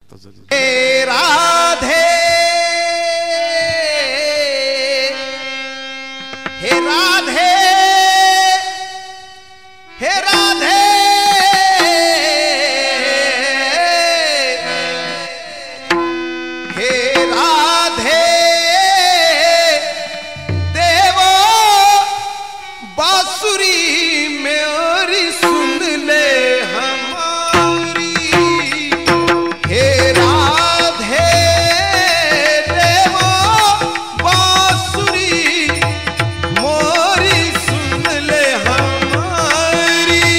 हे राधे हे राधे हे राधे हे राधे देवो बांसुरी मेरी सुन ले हमारी। हे राधे देवो बांसुरी मोरी सुन ले हमारी।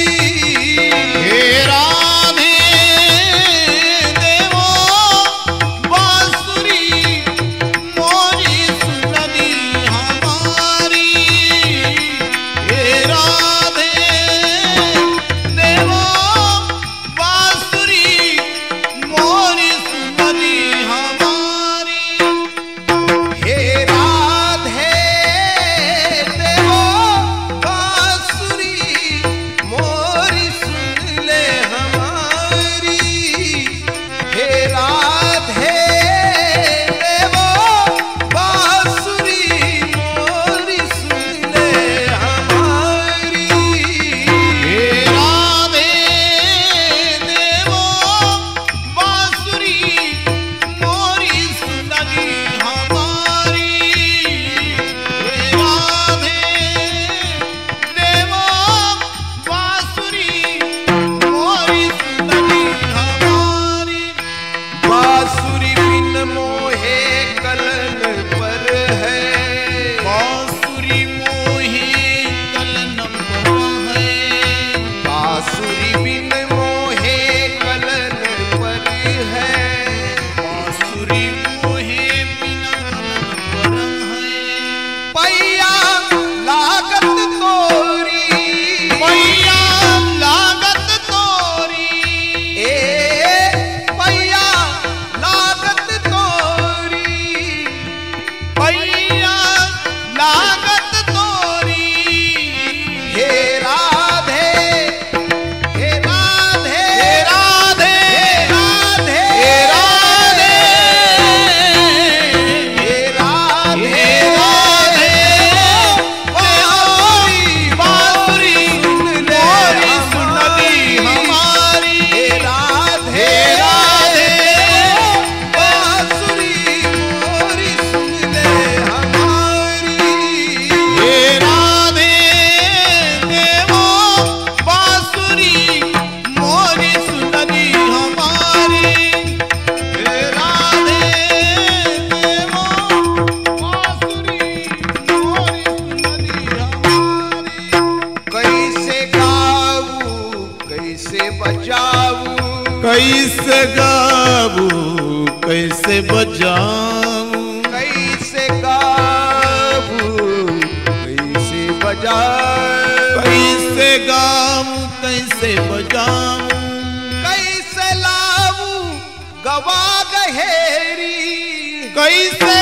हे राधे देवो बांसुरी मोरी सुन दी हमारी। हे राधे देवो बांसुरी मोरी सुन दी हमारी। हे राधे देवो बांसुरी मोरी सुन ले हमारी। हे राधे देवो बांसुरी मोरी सुन ले हमारी। हे राधे देवो बांसुरी मोरी सुन दी हमारी। हे राधे देवो बांसुरी मोरी सुन दी हमारी। बांसुरी बिन मोहे कलन पर है। बांसुरी मोहे कलन पर है। बांसुरी बिन मोहे कलन पर है। बांसुरी मोहे बिना कलन पर है। पैया लागत तोरी पैया लागत तोरी। ए पैया लागत तोरी। पैया लागत तोरी। हे राधे हे राधे हे राधे राधे हे राधे हे राधे हे राधे बांसुरी बांसुरी सुन ले मोरी सुन दी हमारी। हे राधे हे राधे बांसुरी मोरी सुन ले हमारी। हे राधे देवो बांसुरी मोरी सुन दी हमारी। हे राधे देवो बांसुरी मोरी सुन दी हमारी। कैसे गाऊं कैसे बजाऊं कैसे गाऊं कैसे बजाऊं। कैसे गाऊं कैसे बजाऊं। कैसे गाऊं कैसे बजाऊं। कैसे लाऊं गवा गहेरी। कैसे